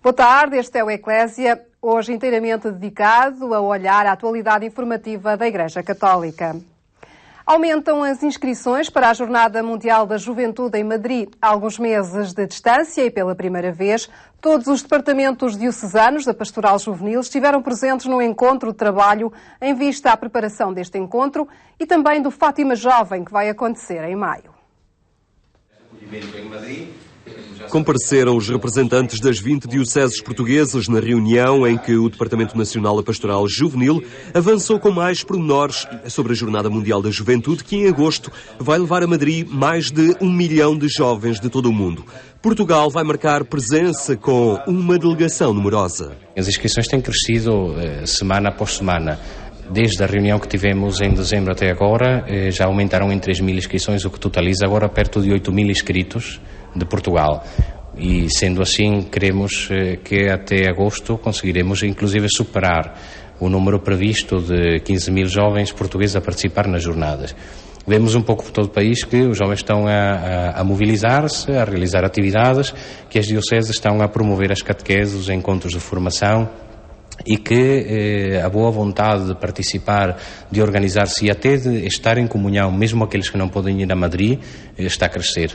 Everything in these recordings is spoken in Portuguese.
Boa tarde, este é o Eclésia, hoje inteiramente dedicado a olhar a atualidade informativa da Igreja Católica. Aumentam as inscrições para a Jornada Mundial da Juventude em Madrid há alguns meses de distância e pela primeira vez todos os departamentos diocesanos da Pastoral Juvenil estiveram presentes no encontro de trabalho em vista à preparação deste encontro e também do Fátima Jovem que vai acontecer em maio. Compareceram os representantes das 20 dioceses portuguesas na reunião em que o Departamento Nacional da Pastoral Juvenil avançou com mais pormenores sobre a Jornada Mundial da Juventude, que em agosto vai levar a Madrid mais de 1 milhão de jovens de todo o mundo. Portugal vai marcar presença com uma delegação numerosa. As inscrições têm crescido semana após semana. Desde a reunião que tivemos em dezembro até agora, já aumentaram em 3.000 inscrições, o que totaliza agora perto de 8.000 inscritos de Portugal. E, sendo assim, queremos que até agosto conseguiremos, inclusive, superar o número previsto de 15.000 jovens portugueses a participar nas jornadas. Vemos um pouco por todo o país que os jovens estão a mobilizar-se, a realizar atividades, que as dioceses estão a promover as catequeses, os encontros de formação, e que a boa vontade de participar, de organizar-se e até de estar em comunhão, mesmo aqueles que não podem ir a Madrid, está a crescer.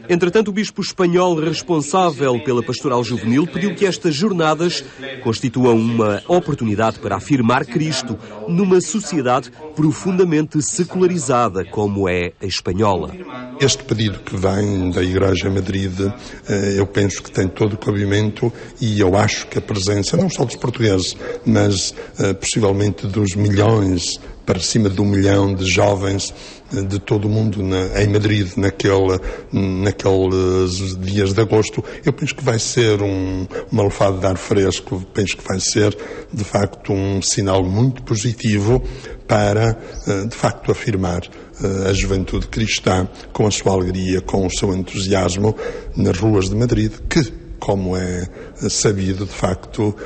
Entretanto, o bispo espanhol responsável pela Pastoral Juvenil pediu que estas jornadas constituam uma oportunidade para afirmar Cristo numa sociedade profundamente secularizada como é a espanhola. Este pedido que vem da Igreja em Madrid, eu penso que tem todo o cabimento e eu acho que a presença, não só dos portugueses, mas possivelmente dos milhões, para cima de 1 milhão de jovens de todo o mundo em Madrid naqueles dias de agosto, eu penso que vai ser uma lufada de ar fresco, penso que vai ser de facto um sinal muito positivo para de facto afirmar a juventude cristã com a sua alegria, com o seu entusiasmo nas ruas de Madrid, que, como é sabido, de facto,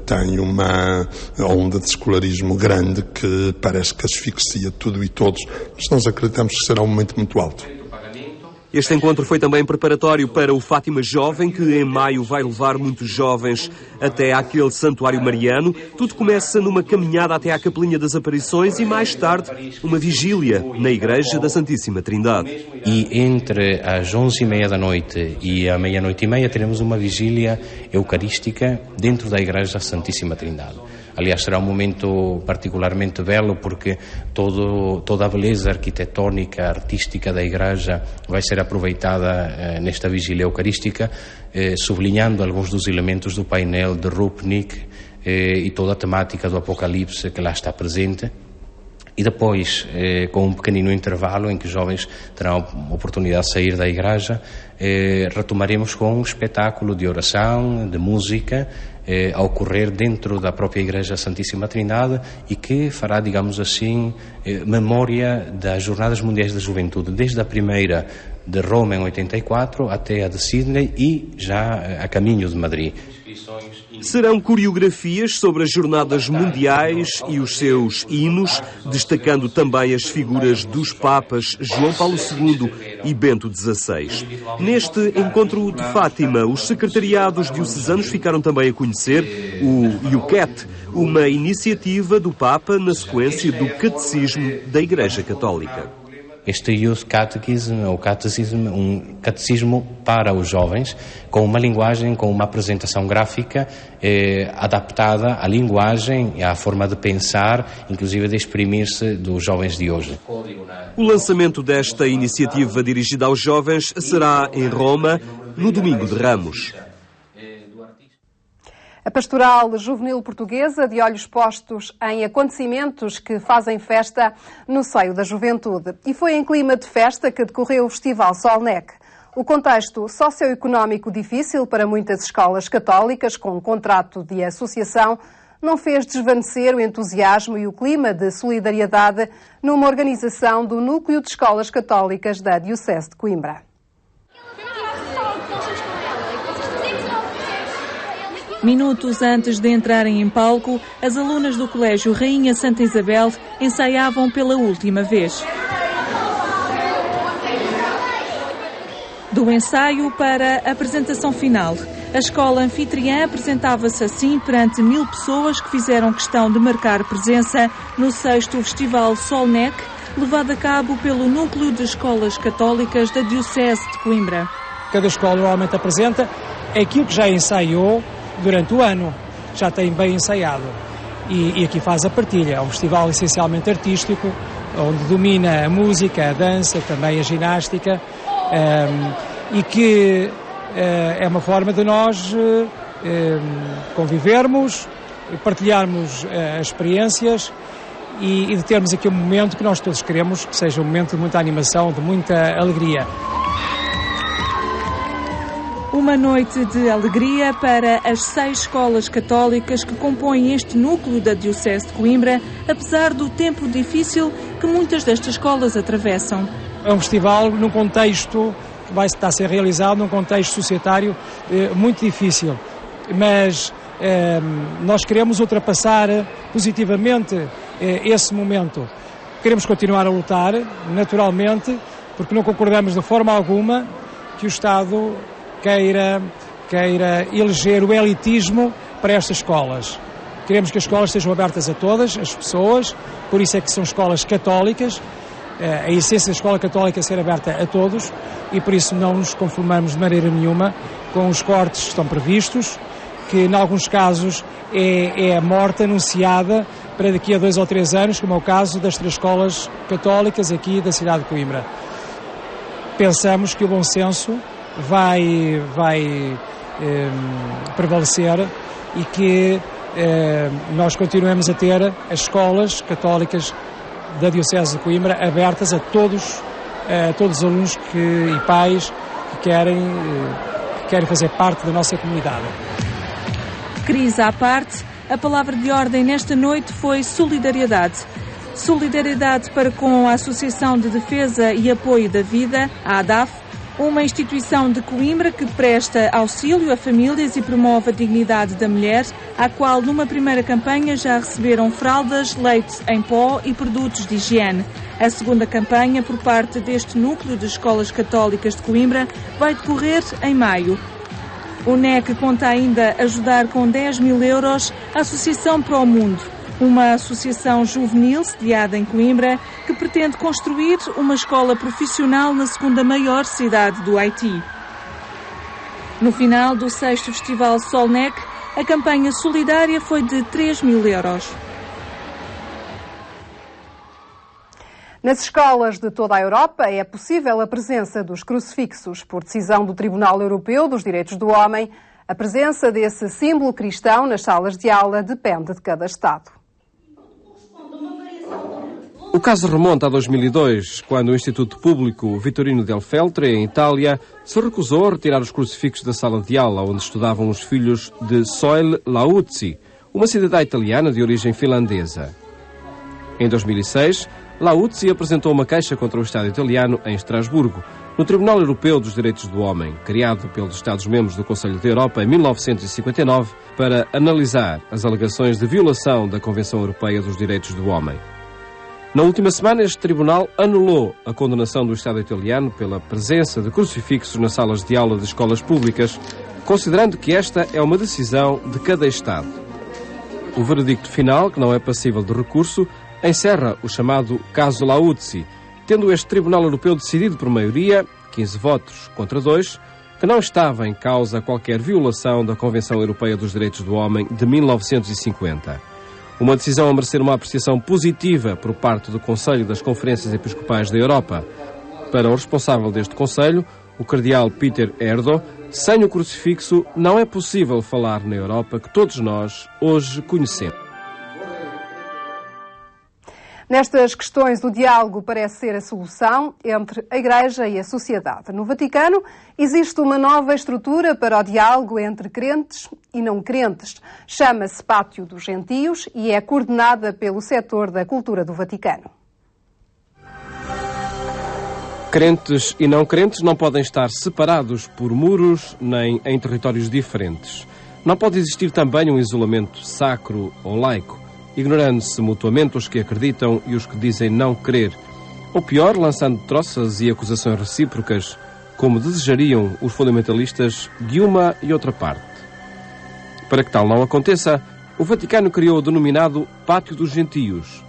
tem uma onda de secularismo grande que parece que asfixia tudo e todos. Mas nós acreditamos que será um momento muito alto. Este encontro foi também preparatório para o Fátima Jovem, que em maio vai levar muitos jovens até àquele santuário mariano. Tudo começa numa caminhada até à Capelinha das Aparições e mais tarde uma vigília na Igreja da Santíssima Trindade. E entre as 11h30 da noite e a meia-noite e meia teremos uma vigília eucarística dentro da Igreja da Santíssima Trindade. Aliás, será um momento particularmente belo porque toda a beleza arquitetónica, artística da Igreja vai ser aproveitada nesta vigília eucarística, sublinhando alguns dos elementos do painel de Rupnik e toda a temática do Apocalipse que lá está presente. E depois, com um pequenino intervalo em que os jovens terão a oportunidade de sair da igreja, retomaremos com um espetáculo de oração, de música, a ocorrer dentro da própria Igreja Santíssima Trindade e que fará, digamos assim, memória das Jornadas Mundiais da Juventude, desde a primeira de Roma em 84 até a de Sydney e já a caminho de Madrid. Serão coreografias sobre as jornadas mundiais e os seus hinos, destacando também as figuras dos Papas João Paulo II e Bento XVI. Neste encontro de Fátima, os secretariados diocesanos ficaram também a conhecer o IUCAT, uma iniciativa do Papa na sequência do Catecismo da Igreja Católica. Este Youth Catechism, ou catecismo, um catecismo para os jovens, com uma linguagem, com uma apresentação gráfica adaptada à linguagem e à forma de pensar, inclusive de exprimir-se dos jovens de hoje. O lançamento desta iniciativa dirigida aos jovens será em Roma, no Domingo de Ramos. A Pastoral Juvenil Portuguesa, de olhos postos em acontecimentos que fazem festa no seio da juventude. E foi em clima de festa que decorreu o Festival Solnec. O contexto socioeconómico difícil para muitas escolas católicas, com um contrato de associação, não fez desvanecer o entusiasmo e o clima de solidariedade numa organização do Núcleo de Escolas Católicas da Diocese de Coimbra. Minutos antes de entrarem em palco, as alunas do Colégio Rainha Santa Isabel ensaiavam pela última vez. Do ensaio para a apresentação final, a escola anfitriã apresentava-se assim perante 1000 pessoas que fizeram questão de marcar presença no 6º Festival Solnec, levado a cabo pelo Núcleo de Escolas Católicas da Diocese de Coimbra. Cada escola normalmente apresenta aquilo que já ensaiou durante o ano, já tem bem ensaiado. E aqui faz a partilha. É um festival essencialmente artístico, onde domina a música, a dança, também a ginástica, e que é uma forma de nós convivermos, partilharmos as experiências e de termos aqui um momento que nós todos queremos que seja um momento de muita animação, de muita alegria. Uma noite de alegria para as 6 escolas católicas que compõem este núcleo da Diocese de Coimbra, apesar do tempo difícil que muitas destas escolas atravessam. É um festival num contexto que vai estar a ser realizado num contexto societário muito difícil, mas nós queremos ultrapassar positivamente esse momento. Queremos continuar a lutar, naturalmente, porque não concordamos de forma alguma que o Estado queira eleger o elitismo para estas escolas. Queremos que as escolas sejam abertas a todas as pessoas, por isso é que são escolas católicas. A essência da escola católica é ser aberta a todos e por isso não nos conformamos de maneira nenhuma com os cortes que estão previstos, que em alguns casos é a morte anunciada para daqui a 2 ou 3 anos, como é o caso das 3 escolas católicas aqui da cidade de Coimbra. Pensamos que o bom senso vai prevalecer e que nós continuemos a ter as escolas católicas da Diocese de Coimbra abertas a todos os alunos e pais que querem fazer parte da nossa comunidade. Crise à parte, a palavra de ordem nesta noite foi solidariedade. Solidariedade para com a Associação de Defesa e Apoio da Vida, a ADAF, uma instituição de Coimbra que presta auxílio a famílias e promove a dignidade da mulher, à qual numa primeira campanha já receberam fraldas, leite em pó e produtos de higiene. A segunda campanha, por parte deste núcleo de escolas católicas de Coimbra, vai decorrer em maio. O NEC conta ainda ajudar com 10.000 euros a Associação Pro Mundo, uma associação juvenil sediada em Coimbra que pretende construir uma escola profissional na segunda maior cidade do Haiti. No final do 6º Festival Solnec, a campanha solidária foi de 3.000 euros. Nas escolas de toda a Europa é possível a presença dos crucifixos. Por decisão do Tribunal Europeu dos Direitos do Homem, a presença desse símbolo cristão nas salas de aula depende de cada Estado. O caso remonta a 2002, quando o Instituto Público Vittorino del Feltre, em Itália, se recusou a retirar os crucifixos da sala de aula onde estudavam os filhos de Soil Lauzzi, uma cidadã italiana de origem finlandesa. Em 2006, Lauzzi apresentou uma queixa contra o Estado italiano em Estrasburgo, no Tribunal Europeu dos Direitos do Homem, criado pelos Estados-membros do Conselho da Europa em 1959, para analisar as alegações de violação da Convenção Europeia dos Direitos do Homem. Na última semana, este tribunal anulou a condenação do Estado italiano pela presença de crucifixos nas salas de aula de escolas públicas, considerando que esta é uma decisão de cada Estado. O veredicto final, que não é passível de recurso, encerra o chamado caso Lauzzi, tendo este Tribunal Europeu decidido por maioria, 15 votos contra 2, que não estava em causa qualquer violação da Convenção Europeia dos Direitos do Homem de 1950. Uma decisão a merecer uma apreciação positiva por parte do Conselho das Conferências Episcopais da Europa. Para o responsável deste Conselho, o cardeal Peter Erdo, sem o crucifixo não é possível falar na Europa que todos nós hoje conhecemos. Nestas questões, o diálogo parece ser a solução entre a Igreja e a sociedade. No Vaticano, existe uma nova estrutura para o diálogo entre crentes e não crentes. Chama-se Pátio dos Gentios e é coordenada pelo setor da cultura do Vaticano. Crentes e não crentes não podem estar separados por muros nem em territórios diferentes. Não pode existir também um isolamento sacro ou laico, ignorando-se mutuamente os que acreditam e os que dizem não crer, ou pior, lançando troças e acusações recíprocas, como desejariam os fundamentalistas de uma e outra parte. Para que tal não aconteça, o Vaticano criou o denominado Pátio dos Gentios.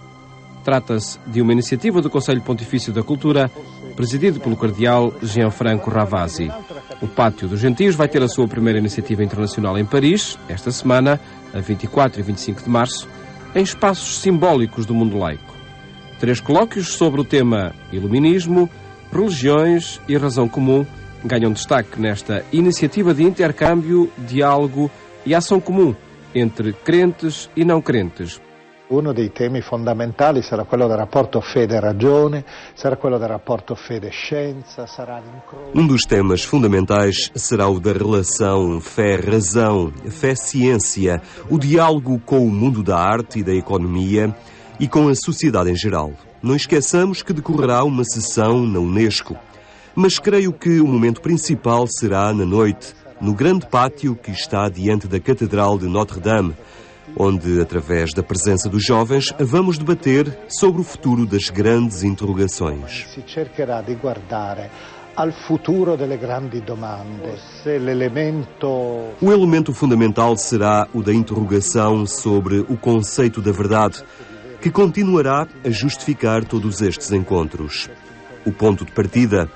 Trata-se de uma iniciativa do Conselho Pontifício da Cultura, presidido pelo cardeal Gianfranco Ravasi. O Pátio dos Gentios vai ter a sua primeira iniciativa internacional em Paris, esta semana, a 24 e 25 de março, em espaços simbólicos do mundo laico. 3 colóquios sobre o tema Iluminismo, religiões e razão comum ganham destaque nesta iniciativa de intercâmbio, diálogo e ação comum entre crentes e não crentes. Uno dei temi fondamentali sarà quello del rapporto fede-ragione, sarà quello del rapporto fede-scienza, sarà l'incrocio. Um dos temas fundamentais será o da relação fé-razão, fé-ciência, o diálogo com o mundo da arte e da economia e com a sociedade em geral. Não esqueçamos que decorrerá uma sessão na Unesco, mas creio que o momento principal será na noite, no grande pátio que está diante da Catedral de Notre-Dame, onde, através da presença dos jovens, vamos debater sobre o futuro das grandes interrogações. Si cercherà di guardare al futuro delle grandi domande. Se l'elemento... O elemento fundamental será o da interrogação sobre o conceito da verdade, que continuará a justificar todos estes encontros. O ponto de partida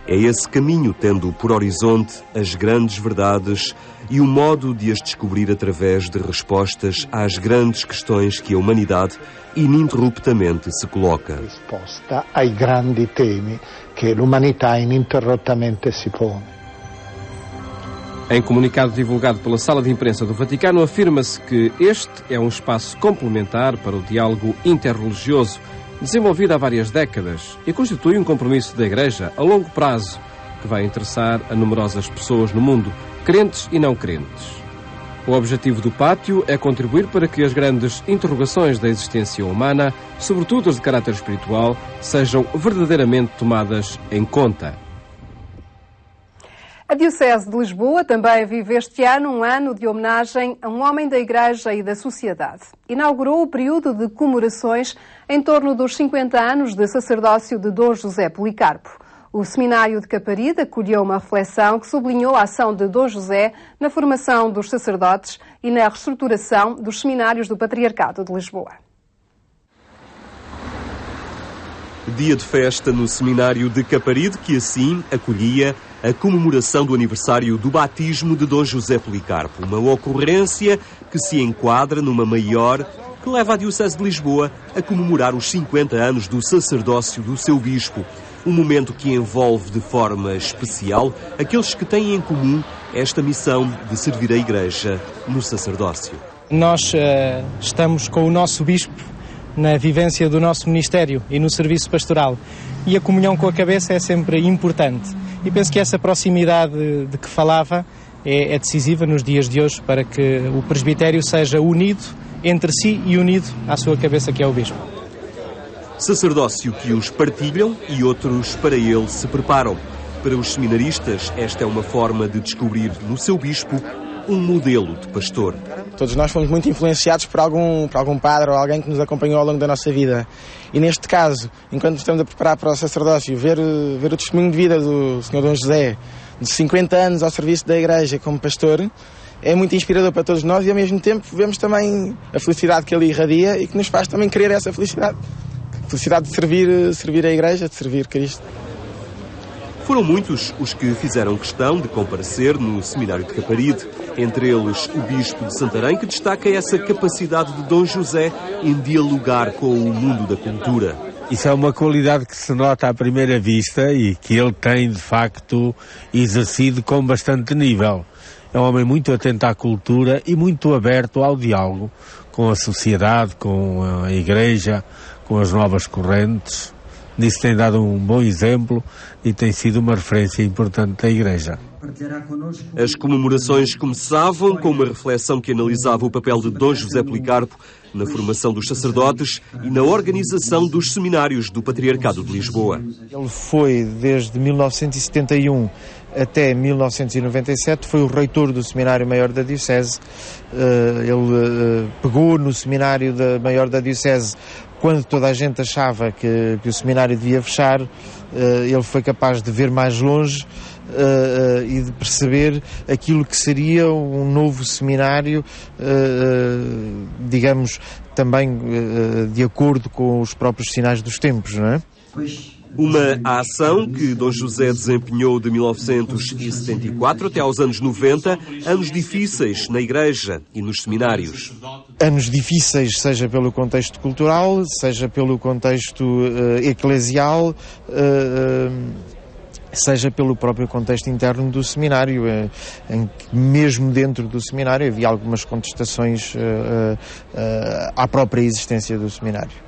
é esse caminho, tendo por horizonte as grandes verdades e o modo de as descobrir através de respostas às grandes questões que a humanidade ininterruptamente se coloca. Risposta ai grandi temi che l'umanità ininterrottamente si pone. Em comunicado divulgado pela Sala de Imprensa do Vaticano, afirma-se que este é um espaço complementar para o diálogo interreligioso, desenvolvido há várias décadas, e constitui um compromisso da Igreja a longo prazo, que vai interessar a numerosas pessoas no mundo, crentes e não crentes. O objetivo do pátio é contribuir para que as grandes interrogações da existência humana, sobretudo as de caráter espiritual, sejam verdadeiramente tomadas em conta. A Diocese de Lisboa também vive este ano um ano de homenagem a um homem da Igreja e da sociedade. Inaugurou o período de comemorações em torno dos 50 anos de sacerdócio de Dom José Policarpo. O Seminário de Caparide acolheu uma reflexão que sublinhou a ação de Dom José na formação dos sacerdotes e na reestruturação dos seminários do Patriarcado de Lisboa. Dia de festa no Seminário de Caparide, que assim acolhia a comemoração do aniversário do batismo de Dom José Policarpo, uma ocorrência que se enquadra numa maior que leva a Diocese de Lisboa a comemorar os 50 anos do sacerdócio do seu bispo, um momento que envolve de forma especial aqueles que têm em comum esta missão de servir a Igreja no sacerdócio. Nós estamos com o nosso bispo na vivência do nosso ministério e no serviço pastoral, e a comunhão com a cabeça é sempre importante. E penso que essa proximidade de que falava é decisiva nos dias de hoje para que o presbitério seja unido entre si e unido à sua cabeça, que é o bispo. Sacerdócio que uns partilham e outros para ele se preparam. Para os seminaristas, esta é uma forma de descobrir no seu bispo um modelo de pastor. Todos nós fomos muito influenciados por algum padre ou alguém que nos acompanhou ao longo da nossa vida. E neste caso, enquanto nos estamos a preparar para o sacerdócio, ver o testemunho de vida do Sr. Dom José, de 50 anos ao serviço da Igreja como pastor, é muito inspirador para todos nós e ao mesmo tempo vemos também a felicidade que ele irradia e que nos faz também querer essa felicidade. A felicidade de servir a Igreja, de servir Cristo. Foram muitos os que fizeram questão de comparecer no Seminário de Caparide, entre eles o Bispo de Santarém, que destaca essa capacidade de Dom José em dialogar com o mundo da cultura. Isso é uma qualidade que se nota à primeira vista e que ele tem, de facto, exercido com bastante nível. É um homem muito atento à cultura e muito aberto ao diálogo com a sociedade, com a Igreja, com as novas correntes. Nisso tem dado um bom exemplo e tem sido uma referência importante da Igreja. As comemorações começavam com uma reflexão que analisava o papel de Dom José Policarpo na formação dos sacerdotes e na organização dos seminários do Patriarcado de Lisboa. Ele foi, desde 1971 até 1997, foi o reitor do Seminário Maior da Diocese. Ele pegou no Seminário Maior da Diocese quando toda a gente achava que o seminário devia fechar. Ele foi capaz de ver mais longe e de perceber aquilo que seria um novo seminário, digamos, também de acordo com os próprios sinais dos tempos, não é? Uma ação que Dom José desempenhou de 1974 até aos anos 90, anos difíceis na Igreja e nos seminários. Anos difíceis, seja pelo contexto cultural, seja pelo contexto eclesial, seja pelo próprio contexto interno do seminário, em que mesmo dentro do seminário havia algumas contestações à própria existência do seminário.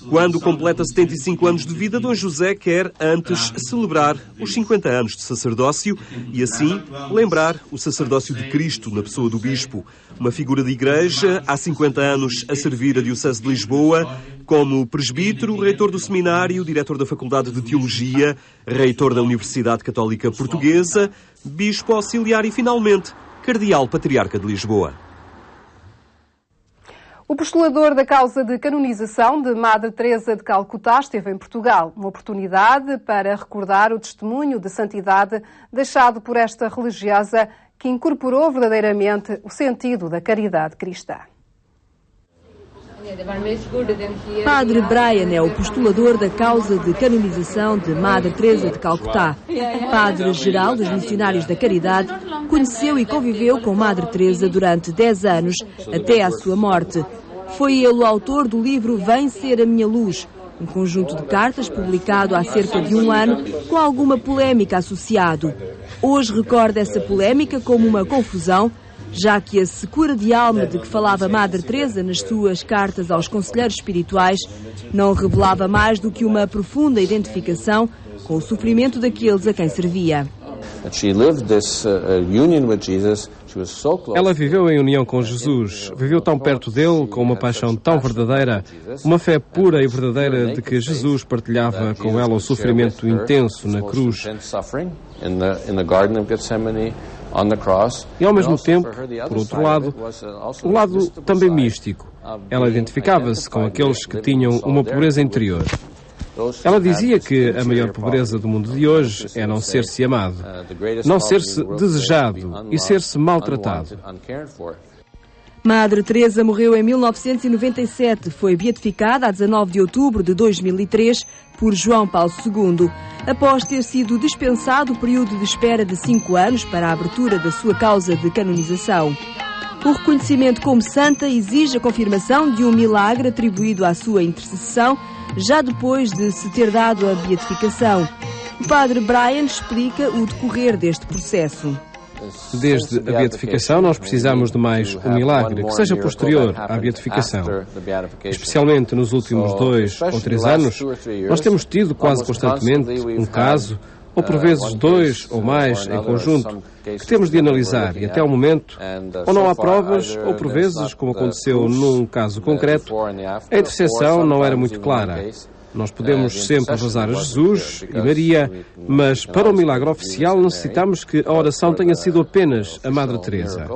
Quando completa 75 anos de vida, Dom José quer antes celebrar os 50 anos de sacerdócio e assim lembrar o sacerdócio de Cristo na pessoa do bispo, uma figura de igreja há 50 anos a servir a Diocese de Lisboa como presbítero, reitor do seminário, diretor da Faculdade de Teologia, reitor da Universidade Católica Portuguesa, bispo auxiliar e, finalmente, cardeal patriarca de Lisboa. O postulador da causa de canonização de Madre Teresa de Calcutá esteve em Portugal, uma oportunidade para recordar o testemunho de santidade deixado por esta religiosa que incorporou verdadeiramente o sentido da caridade cristã. Padre Brian é o postulador da causa de canonização de Madre Teresa de Calcutá. Padre-geral dos Missionários da Caridade, conheceu e conviveu com Madre Teresa durante 10 anos, até à sua morte. Foi ele o autor do livro Vem Ser a Minha Luz, um conjunto de cartas publicado há cerca de um ano, com alguma polémica associado. Hoje recorda essa polémica como uma confusão, já que a secura de alma de que falava Madre Teresa nas suas cartas aos conselheiros espirituais não revelava mais do que uma profunda identificação com o sofrimento daqueles a quem servia. Ela viveu em união com Jesus, viveu tão perto dele, com uma paixão tão verdadeira, uma fé pura e verdadeira de que Jesus partilhava com ela o sofrimento intenso na cruz. E ao mesmo tempo, por outro lado, o lado também místico. Ela identificava-se com aqueles que tinham uma pobreza interior. Ela dizia que a maior pobreza do mundo de hoje é não ser-se amado, não ser-se desejado e ser-se maltratado. Madre Teresa morreu em 1997. Foi beatificada a 19 de outubro de 2003 por João Paulo II, após ter sido dispensado o período de espera de 5 anos para a abertura da sua causa de canonização. O reconhecimento como santa exige a confirmação de um milagre atribuído à sua intercessão, já depois de se ter dado a beatificação. O padre Brian explica o decorrer deste processo. Desde a beatificação, nós precisamos de mais um milagre, que seja posterior à beatificação. Especialmente nos últimos 2 ou 3 anos, nós temos tido quase constantemente um caso, ou por vezes 2 ou mais em conjunto, que temos de analisar e até ao momento, ou não há provas, ou por vezes, como aconteceu num caso concreto, a intercessão não era muito clara. Nós podemos sempre rezar a Jesus e Maria, mas para o milagre oficial necessitamos que a oração tenha sido apenas a Madre Teresa.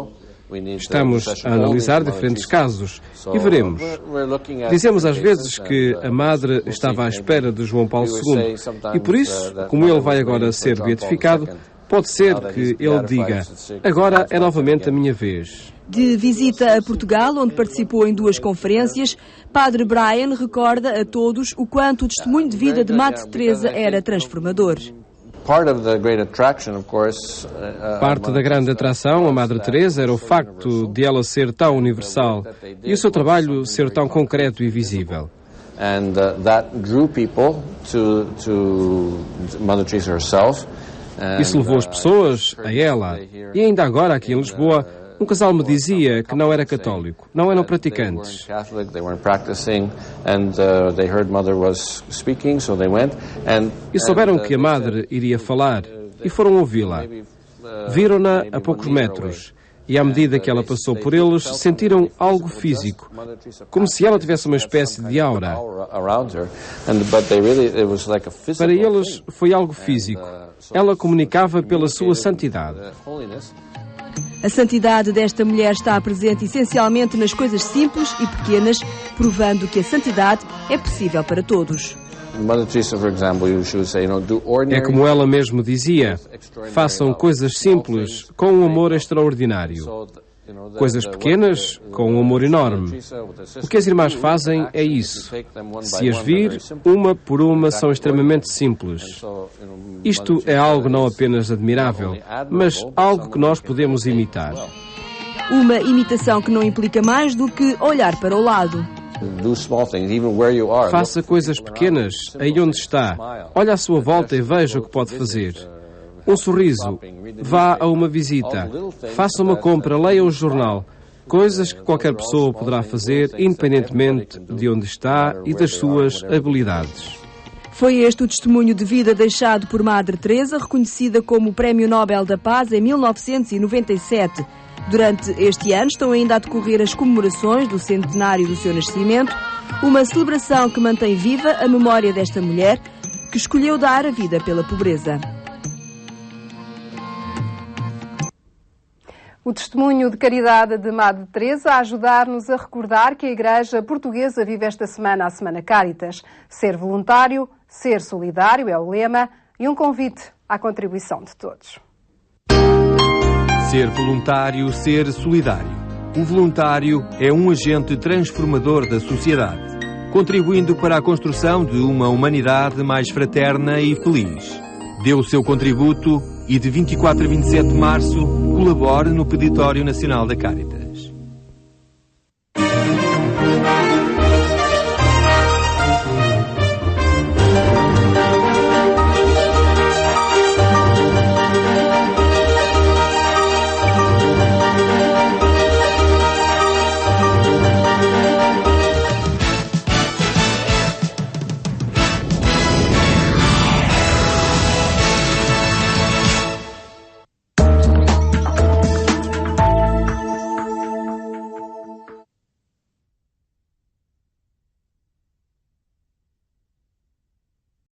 Estamos a analisar diferentes casos e veremos. Dizemos às vezes que a Madre estava à espera de João Paulo II e por isso, como ele vai agora ser beatificado, pode ser que ele diga: agora é novamente a minha vez. De visita a Portugal, onde participou em 2 conferências, Padre Brian recorda a todos o quanto o testemunho de vida de Madre Teresa era transformador. Parte da grande atração a Madre Teresa era o facto de ela ser tão universal e o seu trabalho ser tão concreto e visível. Isso levou as pessoas a ela. E ainda agora, aqui em Lisboa, um casal me dizia que não era católico, não eram praticantes. E souberam que a Madre iria falar e foram ouvi-la. Viram-na a poucos metros e, à medida que ela passou por eles, sentiram algo físico, como se ela tivesse uma espécie de aura. Para eles foi algo físico. Ela comunicava pela sua santidade. A santidade desta mulher está presente essencialmente nas coisas simples e pequenas, provando que a santidade é possível para todos. É como ela mesmo dizia, façam coisas simples com um amor extraordinário. Coisas pequenas com um amor enorme. O que as irmãs fazem é isso. Se as vir, uma por uma, são extremamente simples. Isto é algo não apenas admirável, mas algo que nós podemos imitar. Uma imitação que não implica mais do que olhar para o lado. Faça coisas pequenas aí onde está. Olhe à sua volta e veja o que pode fazer. Um sorriso. Vá a uma visita. Faça uma compra. Leia o jornal. Coisas que qualquer pessoa poderá fazer, independentemente de onde está e das suas habilidades. Foi este o testemunho de vida deixado por Madre Teresa, reconhecida como Prémio Nobel da Paz em 1997. Durante este ano estão ainda a decorrer as comemorações do centenário do seu nascimento, uma celebração que mantém viva a memória desta mulher que escolheu dar a vida pela pobreza. O testemunho de caridade de Madre Teresa a ajudar-nos a recordar que a Igreja Portuguesa vive esta semana a Semana Caritas. Ser voluntário, ser solidário é o lema e um convite à contribuição de todos. Ser voluntário, ser solidário. O voluntário é um agente transformador da sociedade, contribuindo para a construção de uma humanidade mais fraterna e feliz. Dê o seu contributo e de 24 a 27 de março colabore no Peditório Nacional da Caritas.